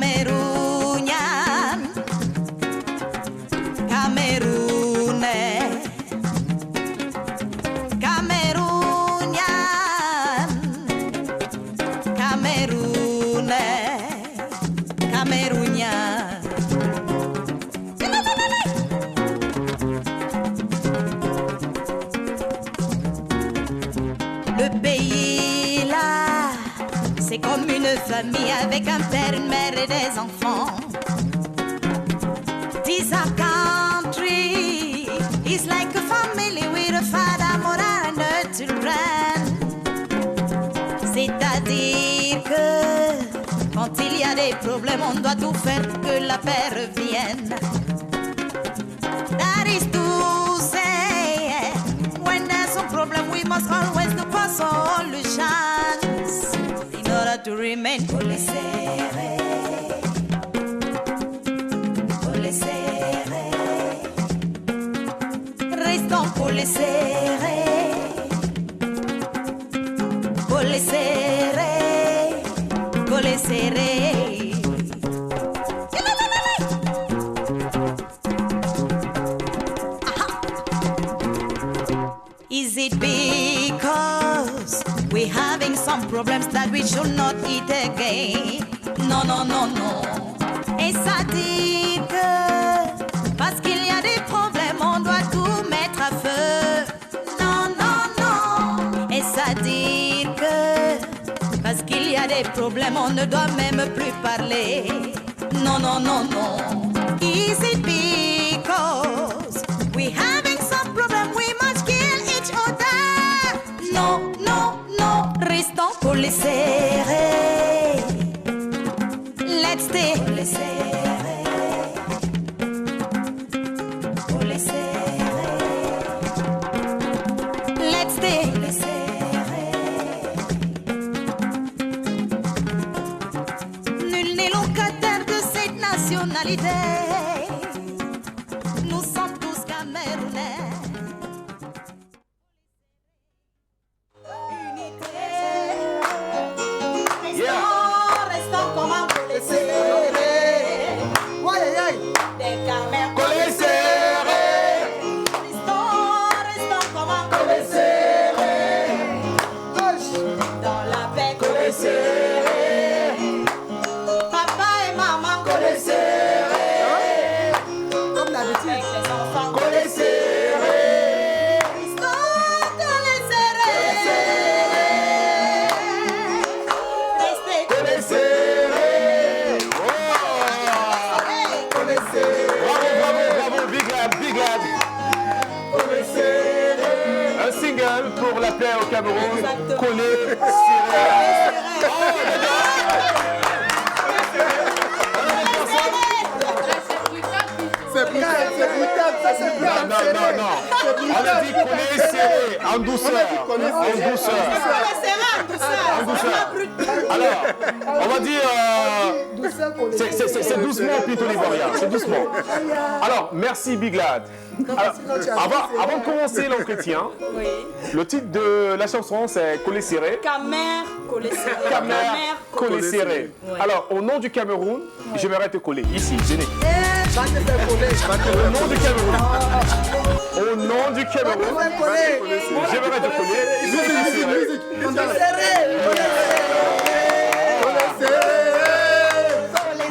Cameroonian, Camerounais, Cameroonian, Camerounais, Camerounien. Le pays là, c'est comme une famille avec un père, une mère et des enfants. This our country is like a family with a father, mother and her children. C'est-à-dire que quand il y a des problèmes, on doit tout faire pour que la paix revienne. That is to say, when there's a problem, we must always look for solutions in order to remain serré, serré. Restons serré, serré, serré. Is it because we're having some problems that we should not eat again? Non, non, non, non. Et ça dit que parce qu'il y a des problèmes, on doit tout mettre à feu. Non, non, non. Et ça dit que parce qu'il y a des problèmes, on ne doit même plus parler. Non, non, non, non. Is it because we're having some problems, we must kill each other? Non, non, non. Restons serrés. Let's stay serrés. Serrés. Let's stay serrés. Nul n'est locataire de cette nationalité. Nous sommes tous Camerounais. Restons comme un collé serré. Des Camerounais. Collé serré. Restons comme un collé serré. Dans la paix collé serré. Papa et maman collé serré. Comme d'habitude. Avec les enfants collé serré. Restons collé serré. Restez collé serré. Bravo, big lad. Un single pour la paix au Cameroun. Exactement. Collé serré. C'est brutal, ça c'est brutal. Non. On a dit collé serré, en douceur. En douceur. Alors, on va dire... c'est doucement, Pito l'Ivoirien. C'est doucement. Alors, merci, Big Lad. Alors, avant de commencer l'entretien, Oui. le titre de la chanson, c'est Collé serré. Camer collé serré. Camer collé serré. Ouais. Alors, au nom du Cameroun, j'aimerais te coller. Ici, gêné. Va te faire coller. Au nom du Cameroun. Au nom du Cameroun, j'aimerais te coller.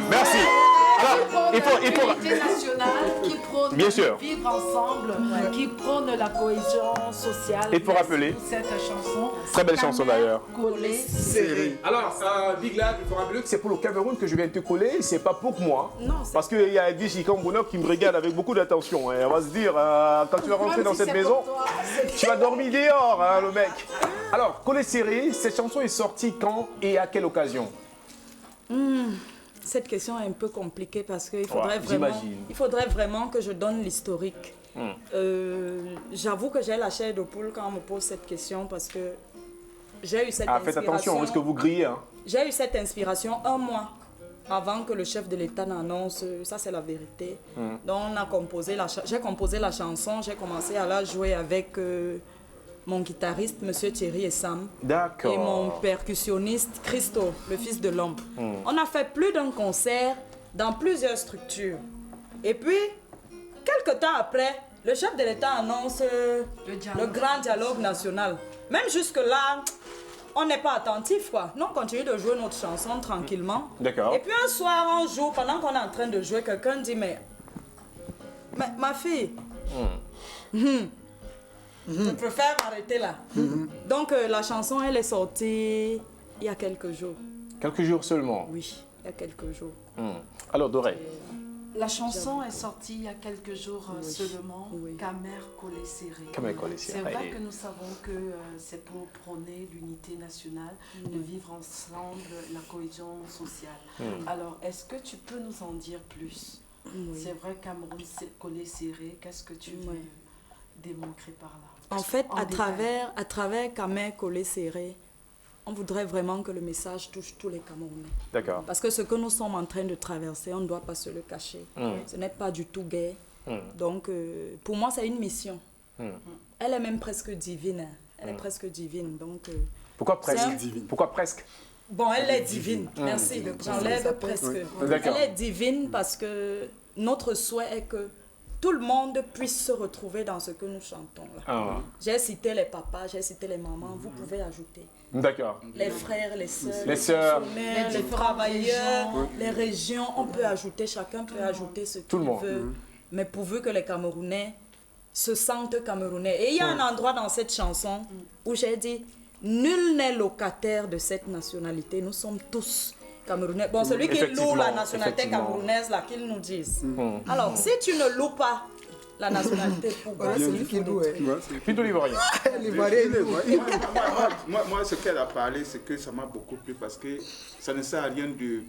Merci. Alors, il faut... nationale qui prône Bien sûr. vivre ensemble, qui prône la cohésion sociale. Et pour rappeler, cette chanson, très belle chanson d'ailleurs. Collé serré. Alors, Big Lad, il faut rappeler que c'est pour le Cameroun que je viens te coller, c'est pas pour moi. Non, c'est parce qu'il y a Eddie Chikambono qui me regarde avec beaucoup d'attention. Et on va se dire, quand tu vas rentrer dans cette maison, tu vas dormir dehors, hein, le mec. Alors, Collé serré, cette chanson est sortie quand et à quelle occasion? Cette question est un peu compliquée parce qu'il j'imagine. faudrait vraiment que je donne l'historique. J'avoue que j'ai la chair de poule quand on me pose cette question parce que j'ai eu cette inspiration. Faites attention, est-ce que vous grillez hein? J'ai eu cette inspiration un mois avant que le chef de l'État n'annonce, ça c'est la vérité. Donc j'ai composé la chanson, j'ai commencé à la jouer avec mon guitariste, Monsieur Thierry et Sam. D'accord. Et mon percussionniste, Christo, le fils de l'homme. On a fait plus d'un concert dans plusieurs structures. Et puis, quelques temps après, le chef de l'État annonce le grand dialogue national. Même jusque-là, on n'est pas attentif, quoi. Nous, on continue de jouer notre chanson tranquillement. D'accord. Et puis un soir, on joue, pendant qu'on est en train de jouer, quelqu'un dit, mais ma fille, je préfère m'arrêter là. Donc la chanson, elle est sortie il y a quelques jours. Quelques jours seulement. Oui, il y a quelques jours. Alors, Doré. La chanson est sortie il y a quelques jours seulement, Oui. Kamer Collé Serré. Kamer Collé C'est Serré. vrai que nous savons que c'est pour prôner l'unité nationale, de vivre ensemble, la cohésion sociale. Alors, est-ce que tu peux nous en dire plus? C'est vrai, Cameroun Collé Serré, qu'est-ce que tu veux démontrer par là? En fait, à détail. travers Kamer Collé Serré, on voudrait vraiment que le message touche tous les Camerounais. D'accord. Parce que ce que nous sommes en train de traverser, on ne doit pas se le cacher. Ce n'est pas du tout gai. Donc, pour moi, c'est une mission. Elle est même presque divine. Elle est presque divine. Donc, Pourquoi presque? c'est Pourquoi presque? bon, elle est divine. Merci. J'enlève presque. D'accord. Elle est divine parce que notre souhait est que tout le monde puisse se retrouver dans ce que nous chantons là. Ah. J'ai cité les papas, j'ai cité les mamans, vous pouvez ajouter. D'accord. Les frères, les sœurs, Les sœurs. fonctionnaires, les travailleurs, les régions, on peut ajouter, chacun peut ajouter ce Tout le qu'il monde. veut, mais pourvu que les Camerounais se sentent Camerounais. Et il y a un endroit dans cette chanson où j'ai dit, nul n'est locataire de cette nationalité, nous sommes tous Camerounais. Bon, celui qui loue Effectivement, la nationalité effectivement. camerounaise, là, qu'il nous dise. Alors, si tu ne loues pas la nationalité, pourquoi c'est lui qui loue? Pinto l'Ivoirien. Moi, ce qu'elle a parlé, c'est que ça m'a beaucoup plu parce que ça ne sert à rien de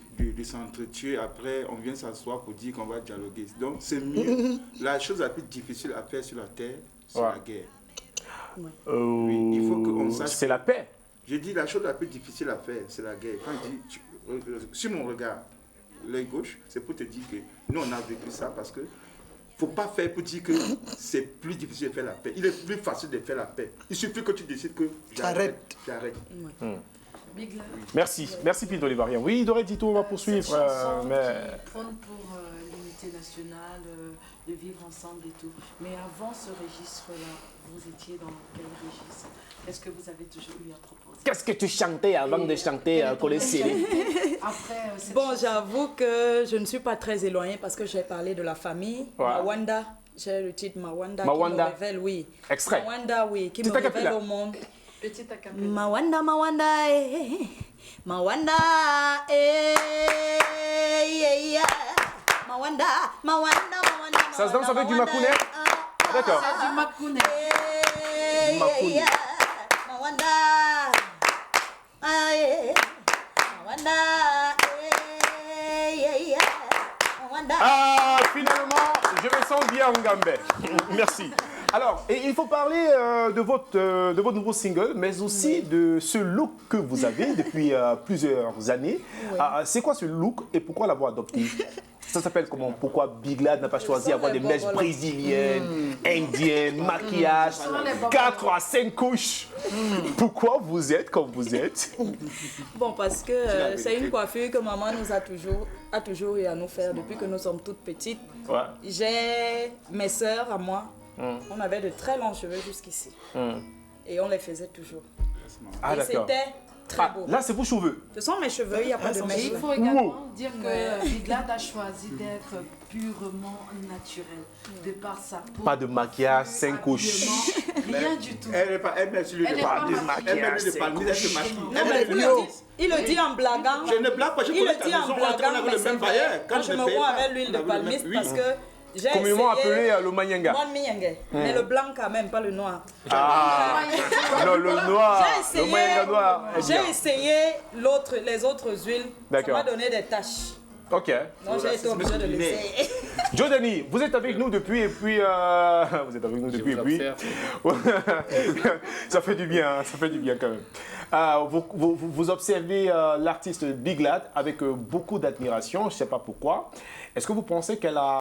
s'entretuer. Après, on vient s'asseoir pour dire qu'on va dialoguer. Donc, c'est mieux. La chose la plus difficile à faire sur la terre, c'est la guerre. Oui, il faut qu'on sache. C'est la paix. J'ai dit la chose la plus difficile à faire, c'est la guerre. Quand je dis, sur mon regard, l'œil gauche, c'est pour te dire que nous, on a vécu ça parce que faut pas faire pour dire que c'est plus difficile de faire la paix. Il est plus facile de faire la paix. Il suffit que tu décides que j'arrête. Merci. Merci, Pinto l'Ivoirien. Oui, Doré Tito, on va poursuivre. Cette chanson Mais... qui prône pour l'unité nationale, de vivre ensemble et tout. Mais avant ce registre-là, vous étiez dans quel registre? Est-ce que vous avez toujours eu à proposer? Qu'est-ce que tu chantais avant de chanter Collé Serré? Après, cette Bon, chanson, j'avoue que je ne suis pas très éloignée parce que j'ai parlé de la famille. Ouais. Mawanda, j'ai le titre Mawanda, Mawanda. qui me révèle, oui. Extrait. Mawanda, oui, qui me Petit révèle acapella. au monde. petit acapella. Mawanda, Mawanda, Mawanda, yeah. Mawanda, Mawanda, Mawanda. Ça se danse avec du Mawanda, makounet? D'accord. C'est du Makounet. Makounet. Mawanda, Mawanda, Mawanda. Ah, finalement, je me sens bien en Gambais. Merci. Alors, et il faut parler de votre nouveau single, mais aussi de ce look que vous avez depuis plusieurs années. C'est quoi ce look et pourquoi l'avoir adopté? Ça s'appelle comment? Pourquoi Big Lad n'a pas choisi d'avoir des mèches brésiliennes, indiennes, maquillage, 4 à 5 couches? Pourquoi vous êtes comme vous êtes? Bon, parce que c'est une coiffure que maman nous a toujours eu à nous faire depuis que nous sommes toutes petites. Ouais. J'ai mes sœurs à moi, on avait de très longs cheveux jusqu'ici. Et on les faisait toujours. Ah, Et d'accord. c'était très beau. Là, c'est vos cheveux. Ce sont mes cheveux, il n'y a pas de Et il mèche. faut également dire que Biglad a choisi d'être purement naturel, de par sa peau. Pas de maquillage, 5 couches. habillement, rien du tout. Elle met sur lui Elle le est palmis. pas Elle met lui le palmis, elle se maquille. Non, Elle mais met il le le dit, il le dit en blaguant. Je ne blague pas, je Il connais le ta dit en maison, on blaguant, avait mais le c'est même vrai. bailleur. Quand je me vois avec l'huile de palmiste, parce que j'ai Communément essayé... appelé le Manyanga. Moi, le Miyengue. Mais le blanc quand même, pas le noir. Ah, non, le noir, J'ai le Manyanga noir. est bien. J'ai essayé les autres huiles. D'accord. Ça m'a donné des taches. Ok. Donc j'ai été obligée de l'essayer. Jodani, vous êtes avec nous depuis et puis... vous êtes avec nous depuis et puis... Ça fait du bien, hein, ça fait du bien quand même. Vous observez l'artiste Big Lad avec beaucoup d'admiration, je ne sais pas pourquoi. Est-ce que vous pensez qu'elle a